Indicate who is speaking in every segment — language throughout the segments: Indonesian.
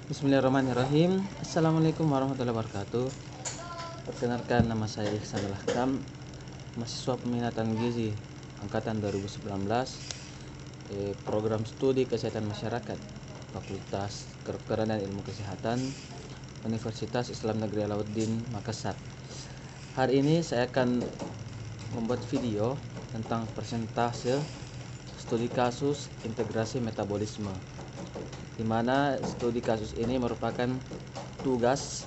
Speaker 1: Bismillahirrahmanirrahim. Assalamualaikum warahmatullahi wabarakatuh. Perkenalkan, nama saya Ihsan Al-Hakam, mahasiswa peminatan gizi angkatan 2019, program studi kesehatan masyarakat, Fakultas Kedokteran dan Ilmu Kesehatan, Universitas Islam Negeri Alauddin Makassar. Hari ini saya akan membuat video tentang persentase studi kasus integrasi metabolisme, di mana studi kasus ini merupakan tugas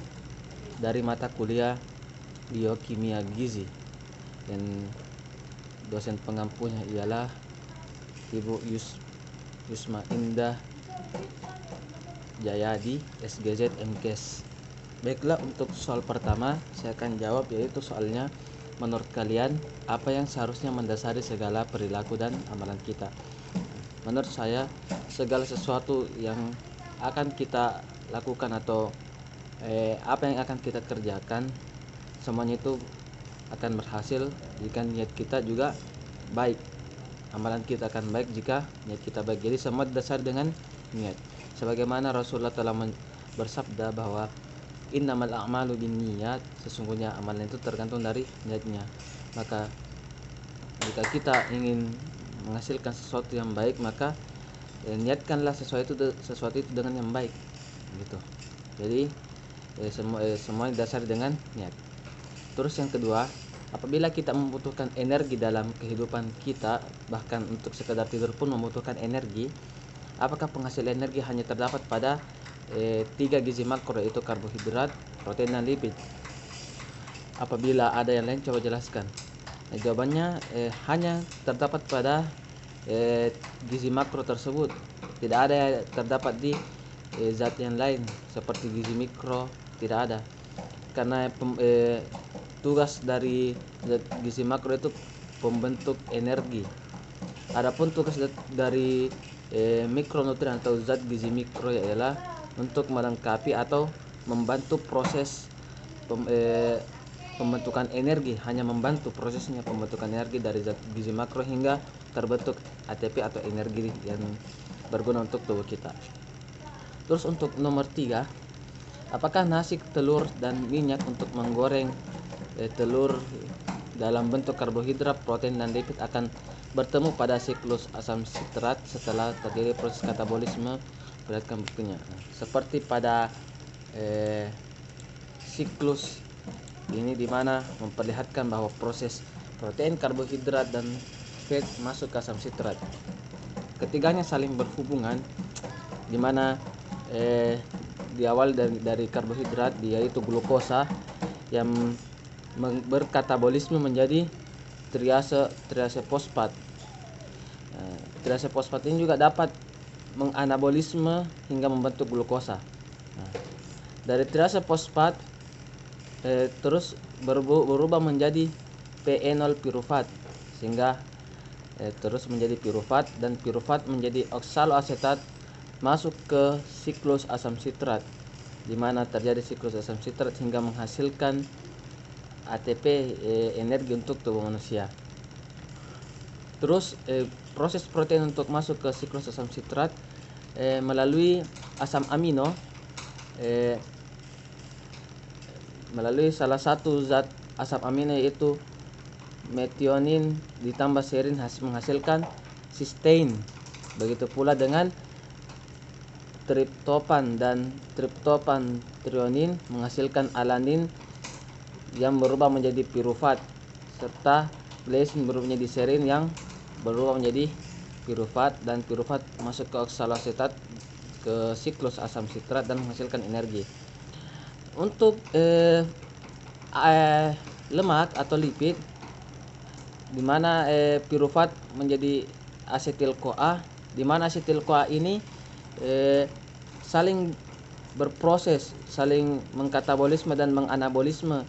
Speaker 1: dari mata kuliah biokimia gizi, dan dosen pengampunya ialah Ibu Yusma Indah Jayadi, SGZ MKes. Baiklah, untuk soal pertama saya akan jawab, yaitu soalnya, menurut kalian apa yang seharusnya mendasari segala perilaku dan amalan kita? Menurut saya, segala sesuatu yang akan kita lakukan atau apa yang akan kita kerjakan, semuanya itu akan berhasil jika niat kita juga baik. Amalan kita akan baik jika niat kita baik. Jadi semua dasar dengan niat. Sebagaimana Rasulullah telah bersabda bahwa innamal a'malu binniyat, sesungguhnya amalan itu tergantung dari niatnya. Maka jika kita ingin menghasilkan sesuatu yang baik, maka niatkanlah sesuatu itu dengan yang baik, gitu. Jadi semua dasar dengan niat. Terus yang kedua, apabila kita membutuhkan energi dalam kehidupan kita, bahkan untuk sekedar tidur pun membutuhkan energi, apakah penghasil energi hanya terdapat pada 3 gizi makro, yaitu karbohidrat, protein, dan lipid? Apabila ada yang lain, coba jelaskan. Jawabannya hanya terdapat pada gizi makro tersebut. Tidak ada yang terdapat di zat yang lain seperti gizi mikro, tidak ada. Karena tugas dari zat gizi makro itu pembentuk energi. Adapun tugas dari mikronutrien atau zat gizi mikro ialah untuk melengkapi atau membantu proses pembentukan energi, hanya membantu prosesnya pembentukan energi dari zat gizi makro hingga terbentuk ATP atau energi yang berguna untuk tubuh kita. Terus untuk nomor 3, apakah nasi, telur, dan minyak untuk menggoreng telur dalam bentuk karbohidrat, protein, dan lipid akan bertemu pada siklus asam sitrat setelah terjadi proses katabolisme? Perhatikan buktinya. Seperti pada siklus ini, dimana memperlihatkan bahwa proses protein, karbohidrat, dan fat masuk ke asam sitrat. Ketiganya saling berhubungan, dimana di awal dari karbohidrat, yaitu glukosa, yang berkatabolisme menjadi triase fosfat. Triase fosfat ini juga dapat menganabolisme hingga membentuk glukosa. Dari triase fosfat terus berubah menjadi PE0 pirufat, sehingga terus menjadi pirufat, dan pirufat menjadi oksaloasetat, masuk ke siklus asam sitrat, di mana terjadi siklus asam sitrat hingga menghasilkan ATP, energi untuk tubuh manusia. Terus proses protein untuk masuk ke siklus asam sitrat melalui asam amino, melalui salah satu zat asam amino, yaitu metionin ditambah serin, menghasilkan cysteine. Begitu pula dengan triptopan dan triptopan trionin menghasilkan alanin yang berubah menjadi pirufat, serta glycine berubah menjadi serin yang berubah menjadi pirufat, dan pirufat masuk ke oksaloasetat, ke siklus asam sitrat, dan menghasilkan energi. Untuk lemak atau lipid, di mana pirufat menjadi asetil-CoA, di mana asetil-CoA ini saling berproses, saling mengkatabolisme dan menganabolisme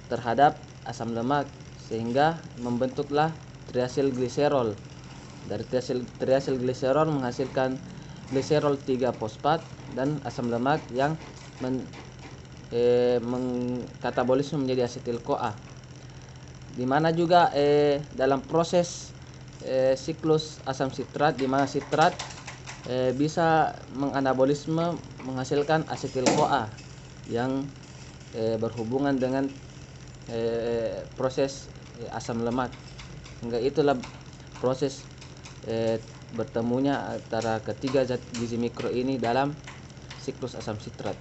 Speaker 1: terhadap asam lemak, sehingga membentuklah triasil gliserol. Dari triasil gliserol menghasilkan gliserol 3 fosfat dan asam lemak yang mengkatabolisme menjadi asetil-CoA, di mana juga dalam proses siklus asam sitrat, di mana sitrat bisa menganabolisme menghasilkan asetil-CoA yang berhubungan dengan proses asam lemak, hingga itulah proses bertemunya antara ketiga zat gizi mikro ini dalam siklus asam sitrat.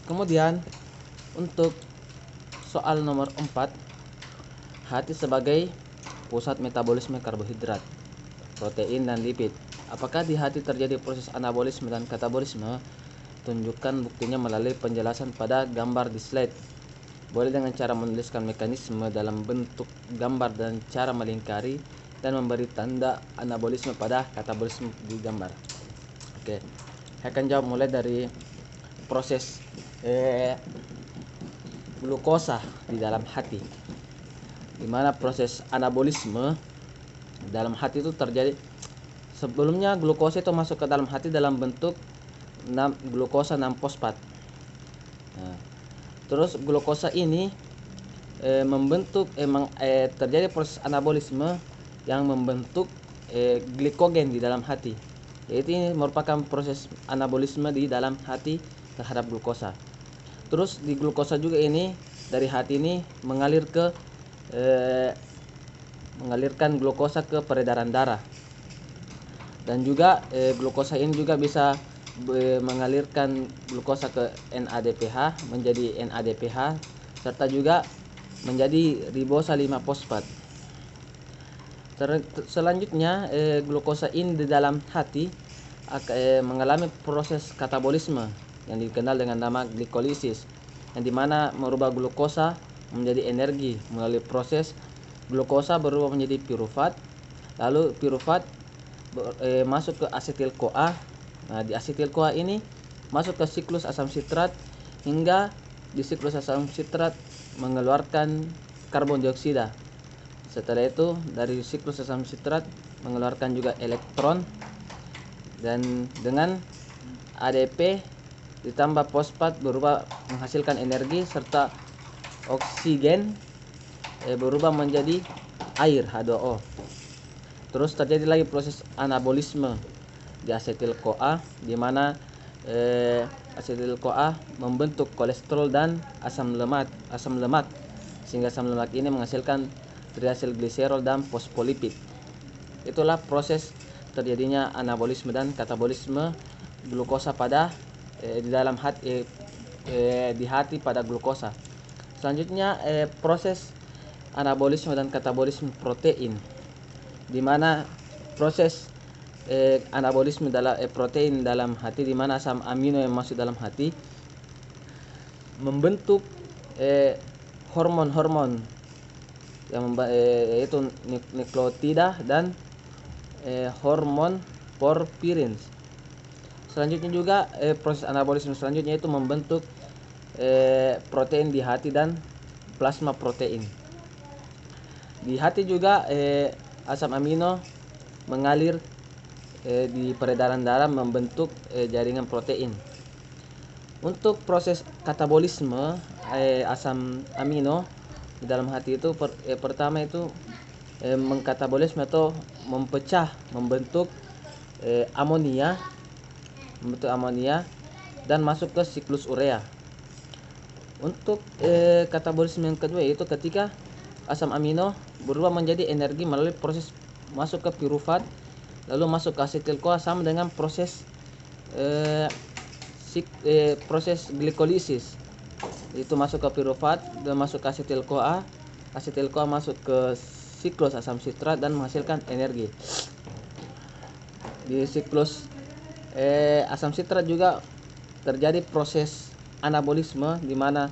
Speaker 1: Kemudian untuk soal nomor 4, hati sebagai pusat metabolisme karbohidrat, protein dan lipid. Apakah di hati terjadi proses anabolisme dan katabolisme? Tunjukkan buktinya melalui penjelasan pada gambar di slide. Boleh dengan cara menuliskan mekanisme dalam bentuk gambar dan cara melingkari dan memberi tanda anabolisme pada katabolisme di gambar. Oke, saya akan jawab mulai dari proses glukosa di dalam hati, di mana proses anabolisme dalam hati itu terjadi. Sebelumnya glukosa itu masuk ke dalam hati dalam bentuk glukosa 6-fosfat. Nah, terus glukosa ini terjadi proses anabolisme yang membentuk glikogen di dalam hati. Yaitu ini merupakan proses anabolisme di dalam hati terhadap glukosa. Terus di glukosa juga ini dari hati ini mengalirkan glukosa ke peredaran darah. Dan juga glukosa ini juga bisa mengalirkan glukosa ke NADPH menjadi NADPH, serta juga menjadi ribosa 5-fosfat. Selanjutnya glukosa ini di dalam hati mengalami proses katabolisme yang dikenal dengan nama glikolisis, yang dimana merubah glukosa menjadi energi melalui proses glukosa berubah menjadi pirufat, lalu pirufat masuk ke asetil-CoA. Nah, di asetil-CoA ini masuk ke siklus asam sitrat, hingga di siklus asam sitrat mengeluarkan karbon dioksida. Setelah itu dari siklus asam sitrat mengeluarkan juga elektron, dan dengan ADP ditambah fosfat berubah menghasilkan energi, serta oksigen berubah menjadi air H2O. Terus terjadi lagi proses anabolisme di asetil-CoA, di mana asetil-CoA membentuk kolesterol dan asam lemak, sehingga asam lemak ini menghasilkan triasilgliserol dan fosfolipid. Itulah proses terjadinya anabolisme dan katabolisme glukosa pada di dalam hati, di hati pada glukosa. Selanjutnya proses anabolisme dan katabolisme protein, di mana proses anabolisme dalam protein dalam hati, di mana asam amino yang masuk dalam hati membentuk hormon-hormon yang yaitu nukleotida dan hormon porfirin. Selanjutnya juga proses anabolisme selanjutnya itu membentuk protein di hati dan plasma protein. Di hati juga asam amino mengalir di peredaran darah membentuk jaringan protein. Untuk proses katabolisme asam amino di dalam hati itu pertama itu mengkatabolisme atau membentuk amonia dan masuk ke siklus urea. Untuk katabolisme yang kedua yaitu ketika asam amino berubah menjadi energi melalui proses masuk ke pirufat, lalu masuk ke asetil-CoA, sama dengan proses proses glikolisis. Itu masuk ke pirufat dan masuk ke asetil-CoA. Asetil-CoA masuk ke siklus asam sitrat dan menghasilkan energi. Di siklus asam sitrat juga terjadi proses anabolisme, di mana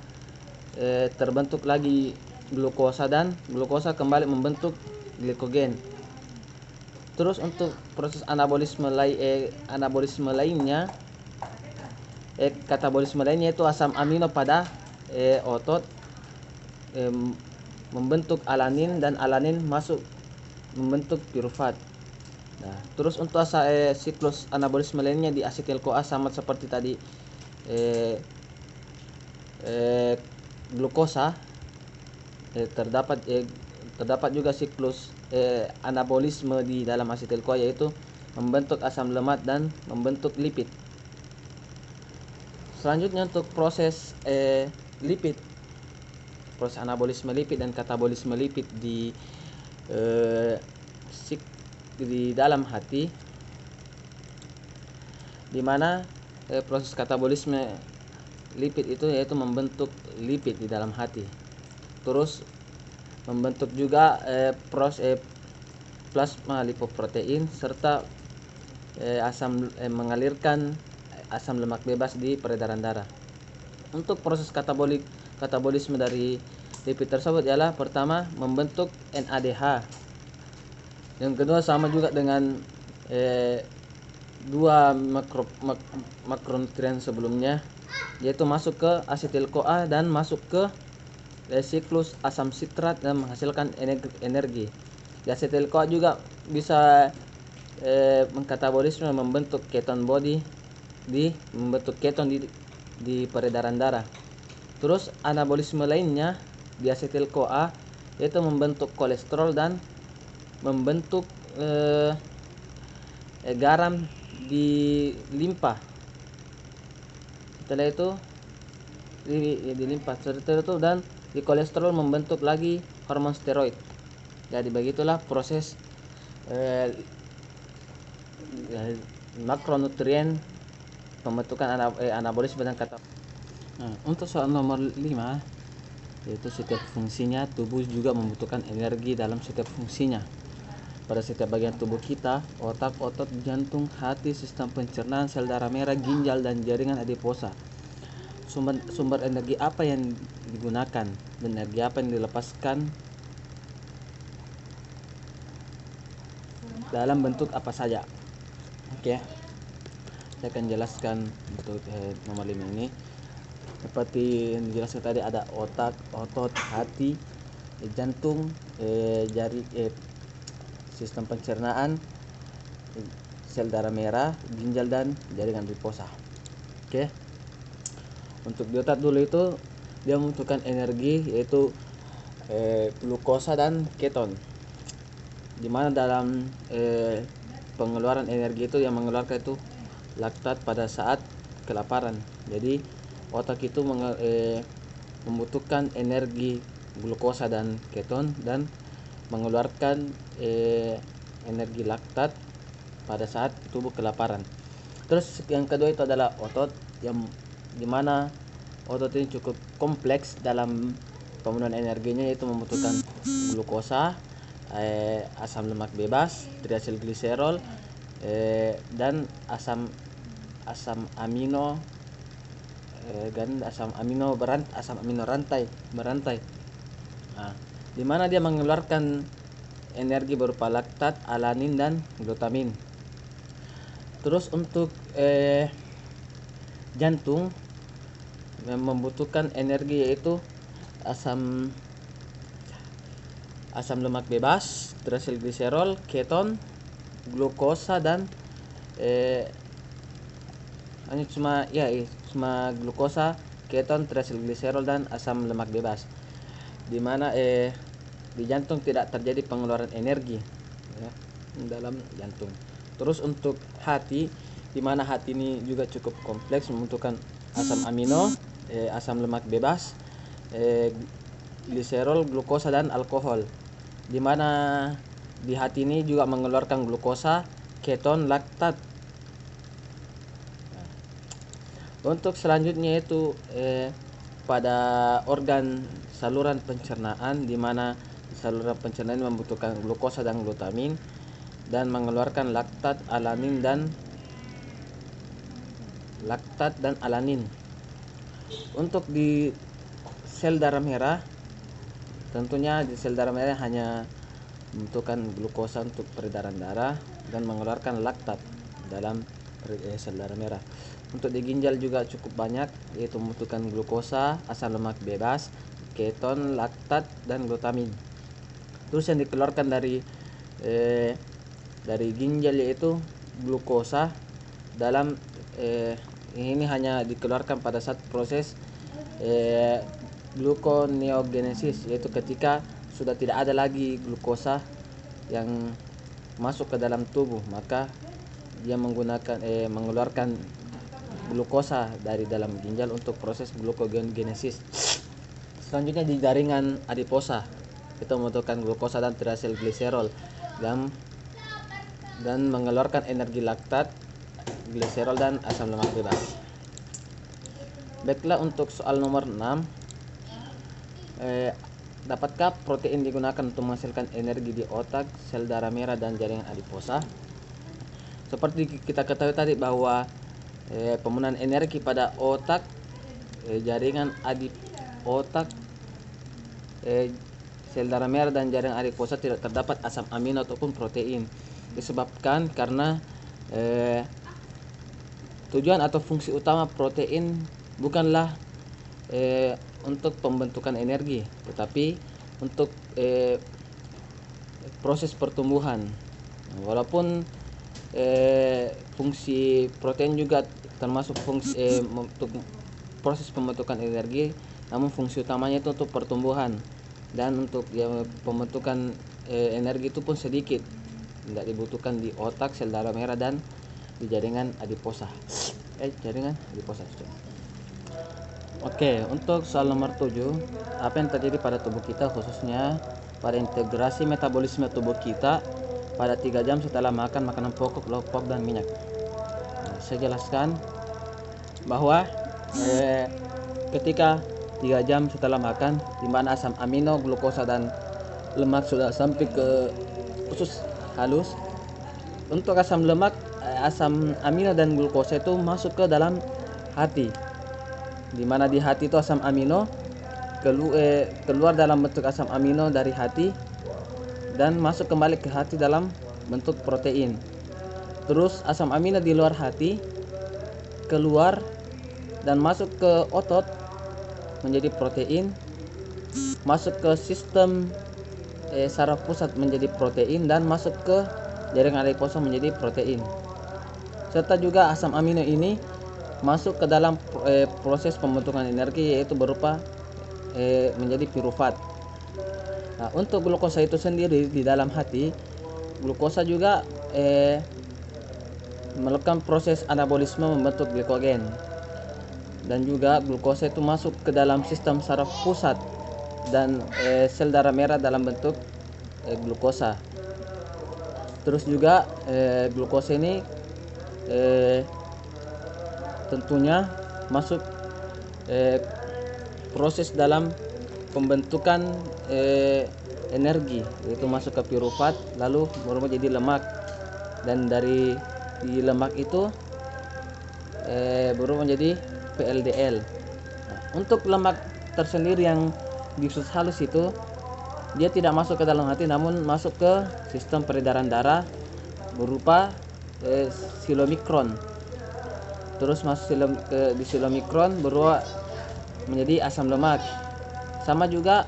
Speaker 1: terbentuk lagi glukosa, dan glukosa kembali membentuk glikogen. Terus untuk proses anabolisme lainnya, katabolisme lainnya itu asam amino pada otot membentuk alanin, dan alanin masuk membentuk pirufat. Nah, terus untuk siklus anabolisme lainnya di asetil-CoA sama seperti tadi glukosa, terdapat juga siklus anabolisme di dalam asetil-CoA, yaitu membentuk asam lemak dan membentuk lipid. Selanjutnya untuk proses lipid, proses anabolisme lipid dan katabolisme lipid di dalam hati, di mana proses katabolisme lipid itu yaitu membentuk lipid di dalam hati, terus membentuk juga plasma lipoprotein serta mengalirkan asam lemak bebas di peredaran darah. Untuk proses katabolisme dari lipid tersebut ialah pertama membentuk NADH. Yang kedua sama juga dengan dua makronutrien sebelumnya, yaitu masuk ke asetil-CoA dan masuk ke siklus asam sitrat dan menghasilkan energi. Di asetil-CoA juga bisa mengkatabolisme membentuk keton body, membentuk keton di peredaran darah. Terus anabolisme lainnya di asetil-CoA yaitu membentuk kolesterol dan membentuk garam di limpa. Setelah itu di limpa, setelah itu dan di kolesterol membentuk lagi hormon steroid. Jadi begitulah proses makronutrien pembentukan anabolisme dan untuk soal nomor 5, yaitu setiap fungsinya tubuh juga membutuhkan energi dalam setiap fungsinya. Pada setiap bagian tubuh kita, otak, otot, jantung, hati, sistem pencernaan, sel darah merah, ginjal, dan jaringan adiposa. Sumber energi apa yang digunakan dan energi apa yang dilepaskan dalam bentuk apa saja. Oke. Saya akan jelaskan untuk nomor 5 ini. Seperti yang dijelaskan tadi, ada otak, otot, hati, jantung, sistem pencernaan, sel darah merah, ginjal, dan jaringan adiposa. Oke. Untuk di otak dulu itu dia membutuhkan energi, yaitu glukosa dan keton. Dimana dalam pengeluaran energi itu yang mengeluarkan itu laktat pada saat kelaparan. Jadi otak itu membutuhkan energi glukosa dan keton dan mengeluarkan energi laktat pada saat tubuh kelaparan. Terus yang kedua itu adalah otot, yang dimana otot ini cukup kompleks dalam pemenuhan energinya, yaitu membutuhkan glukosa, asam lemak bebas, triacylglycerol, dan asam amino dan asam amino berantai. Nah, di mana dia mengeluarkan energi berupa laktat, alanin, dan glutamin. Terus untuk jantung membutuhkan energi, yaitu asam lemak bebas, triacylglycerol, keton, glukosa, dan hanya cuma glukosa, keton, triacylglycerol, dan asam lemak bebas. Dimana di jantung tidak terjadi pengeluaran energi ya, dalam jantung. Terus untuk hati, dimana hati ini juga cukup kompleks, membutuhkan asam amino, asam lemak bebas, gliserol, glukosa, dan alkohol. Dimana di hati ini juga mengeluarkan glukosa, keton, laktat. Untuk selanjutnya itu pada organ saluran pencernaan, di mana saluran pencernaan membutuhkan glukosa dan glutamin dan mengeluarkan laktat, dan alanin. Untuk di sel darah merah, tentunya di sel darah merah hanya membutuhkan glukosa untuk peredaran darah dan mengeluarkan laktat dalam sel darah merah. Untuk di ginjal juga cukup banyak, yaitu membutuhkan glukosa, asam lemak bebas, keton, laktat, dan glutamin. Terus yang dikeluarkan dari ginjal yaitu glukosa dalam ini hanya dikeluarkan pada saat proses gluconeogenesis, yaitu ketika sudah tidak ada lagi glukosa yang masuk ke dalam tubuh, maka dia mengeluarkan glukosa dari dalam ginjal untuk proses glucogenesis. Selanjutnya di jaringan adiposa itu membutuhkan glukosa dan triacylglycerol dan mengeluarkan energi laktat, gliserol dan asam lemak bebas. Baiklah, untuk soal nomor 6, dapatkah protein digunakan untuk menghasilkan energi di otak, sel darah merah dan jaringan adiposa? Seperti kita ketahui tadi bahwa pemenuhan energi pada otak, jaringan otak, sel darah merah dan jaringan adiposa tidak terdapat asam amino ataupun protein, disebabkan karena tujuan atau fungsi utama protein bukanlah untuk pembentukan energi, tetapi untuk proses pertumbuhan. Walaupun fungsi protein juga termasuk fungsi untuk proses pembentukan energi, namun fungsi utamanya itu untuk pertumbuhan, dan untuk pembentukan energi itu pun sedikit, tidak dibutuhkan di otak, sel darah merah dan di jaringan adiposa. Jaringan adiposa. Oke, untuk soal nomor 7, apa yang terjadi pada tubuh kita, khususnya pada integrasi metabolisme tubuh kita pada 3 jam setelah makan makanan pokok, lauk pauk dan minyak. Saya jelaskan bahwa ketika 3 jam setelah makan, di mana asam amino, glukosa dan lemak sudah sampai ke usus halus, untuk asam amino dan glukosa itu masuk ke dalam hati, di mana di hati itu asam amino keluar dalam bentuk asam amino dari hati dan masuk kembali ke hati dalam bentuk protein. Terus asam amino di luar hati keluar dan masuk ke otot menjadi protein, masuk ke sistem saraf pusat menjadi protein, dan masuk ke jaringan adiposa menjadi protein. Serta juga asam amino ini masuk ke dalam proses pembentukan energi, yaitu berupa menjadi pirufat. Nah, untuk glukosa itu sendiri di dalam hati, glukosa juga melakukan proses anabolisme membentuk glikogen, dan juga glukosa itu masuk ke dalam sistem saraf pusat dan sel darah merah dalam bentuk glukosa. Terus juga glukosa ini tentunya masuk proses dalam pembentukan energi, yaitu masuk ke pirufat lalu berubah jadi lemak, dan dari lemak itu berubah menjadi VLDL. Untuk lemak tersendiri yang di usus halus itu dia tidak masuk ke dalam hati, namun masuk ke sistem peredaran darah berupa silomikron. Terus masuk di silomikron berubah menjadi asam lemak. Sama juga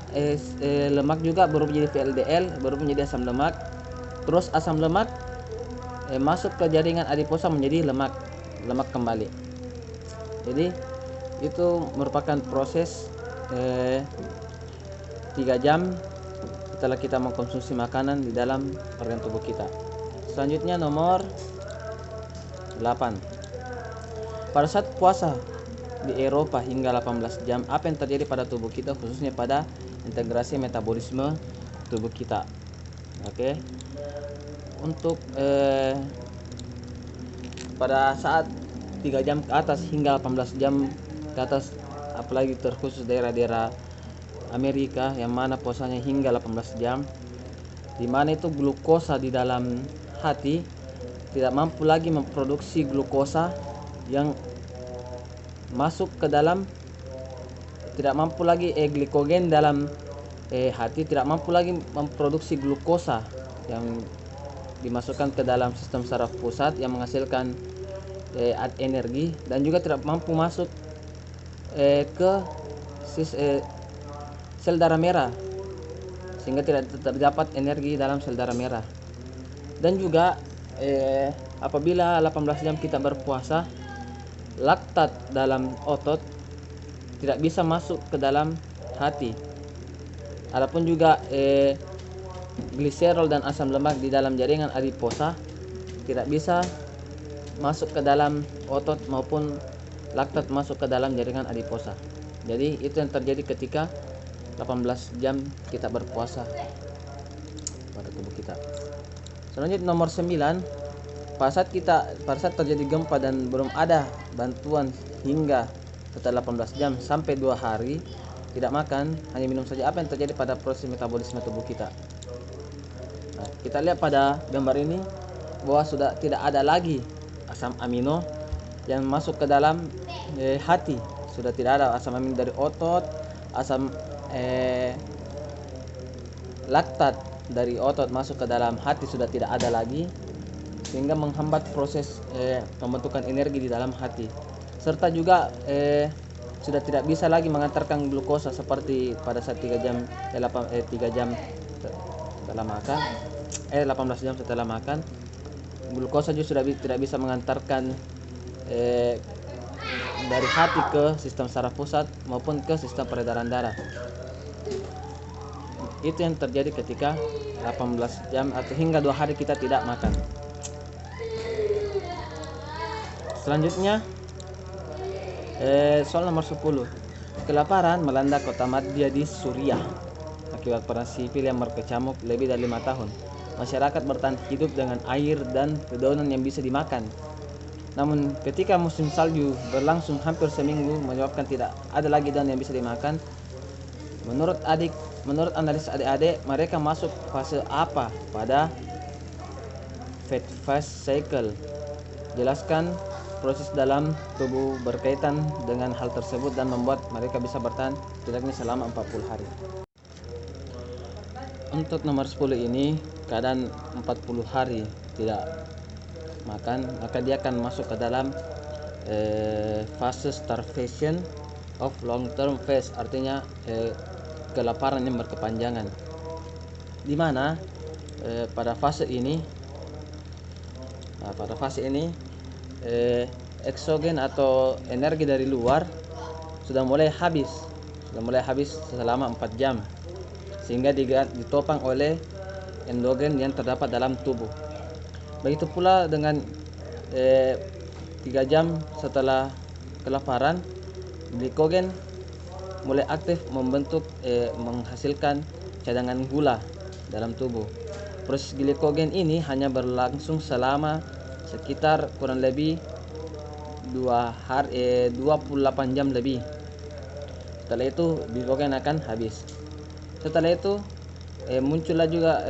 Speaker 1: lemak juga berubah menjadi VLDL, berubah menjadi asam lemak. Terus asam lemak masuk ke jaringan adiposa menjadi lemak kembali. Jadi itu merupakan proses 3 jam setelah kita mengkonsumsi makanan di dalam organ tubuh kita. Selanjutnya nomor 8. Pada saat puasa di Eropa hingga 18 jam, apa yang terjadi pada tubuh kita, khususnya pada integrasi metabolisme tubuh kita? Oke. Untuk pada saat 3 jam ke atas hingga 18 jam ke atas, apalagi terkhusus daerah-daerah Amerika yang mana puasanya hingga 18 jam, di mana itu glukosa di dalam hati tidak mampu lagi memproduksi glukosa yang masuk ke dalam, tidak mampu lagi glikogen dalam hati tidak mampu lagi memproduksi glukosa yang dimasukkan ke dalam sistem saraf pusat yang menghasilkan energi, dan juga tidak mampu masuk ke sel darah merah sehingga tidak terdapat energi dalam sel darah merah. Dan juga apabila 18 jam kita berpuasa, laktat dalam otot tidak bisa masuk ke dalam hati. Adapun juga gliserol dan asam lemak di dalam jaringan adiposa tidak bisa masuk ke dalam otot maupun laktat masuk ke dalam jaringan adiposa. Jadi itu yang terjadi ketika 18 jam kita berpuasa pada tubuh kita. Selanjutnya nomor 9, pada saat terjadi gempa dan belum ada bantuan hingga setelah 18 jam sampai 2 hari tidak makan, hanya minum saja, apa yang terjadi pada proses metabolisme tubuh kita? Nah, kita lihat pada gambar ini bahwa sudah tidak ada lagi asam amino yang masuk ke dalam hati. Sudah tidak ada asam amino dari otot, asam laktat dari otot masuk ke dalam hati sudah tidak ada lagi, sehingga menghambat proses pembentukan energi di dalam hati. Serta juga sudah tidak bisa lagi mengantarkan glukosa seperti pada saat 3 jam setelah makan, 18 jam setelah makan, glukosa juga sudah tidak bisa mengantarkan dari hati ke sistem saraf pusat maupun ke sistem peredaran darah. Itu yang terjadi ketika 18 jam atau hingga 2 hari kita tidak makan. Selanjutnya soal nomor 10. Kelaparan melanda kota Madya di Suriah akibat perang sipil yang berkecamuk lebih dari 5 tahun. Masyarakat bertahan hidup dengan air dan dedaunan yang bisa dimakan. Namun ketika musim salju berlangsung hampir seminggu menyebabkan tidak ada lagi daun yang bisa dimakan, menurut analis adik-adik, mereka masuk fase apa pada fat phase cycle? Jelaskan proses dalam tubuh berkaitan dengan hal tersebut dan membuat mereka bisa bertahan setidaknya selama 40 hari. Untuk nomor 10 ini, keadaan 40 hari tidak makan, maka dia akan masuk ke dalam fase starvation of long term phase, artinya kelaparan yang berkepanjangan, di mana pada fase ini eksogen atau energi dari luar sudah mulai habis selama 4 jam, sehingga ditopang oleh endogen yang terdapat dalam tubuh. Begitu pula dengan 3 jam setelah kelaparan, glikogen mulai aktif menghasilkan cadangan gula dalam tubuh. Proses glikogen ini hanya berlangsung selama sekitar kurang lebih 28 jam lebih. Setelah itu glikogen akan habis. Setelah itu muncullah juga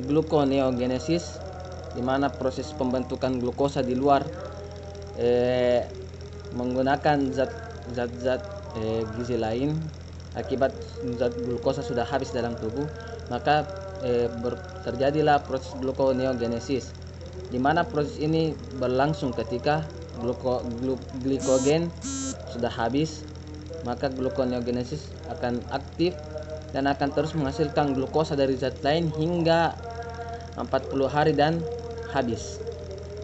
Speaker 1: gluconeogenesis, di mana proses pembentukan glukosa di luar menggunakan zat-zat gizi lain. Akibat zat glukosa sudah habis dalam tubuh, maka terjadilah proses gluconeogenesis, di mana proses ini berlangsung ketika glikogen sudah habis, maka gluconeogenesis akan aktif dan akan terus menghasilkan glukosa dari zat lain hingga 40 hari dan habis.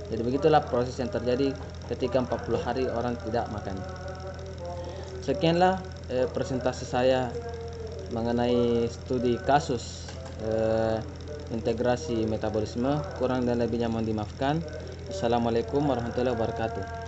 Speaker 1: Jadi begitulah proses yang terjadi ketika 40 hari orang tidak makan. Sekianlah presentasi saya mengenai studi kasus integrasi metabolisme. Kurang dan lebihnya mohon dimaafkan. Assalamualaikum warahmatullahi wabarakatuh.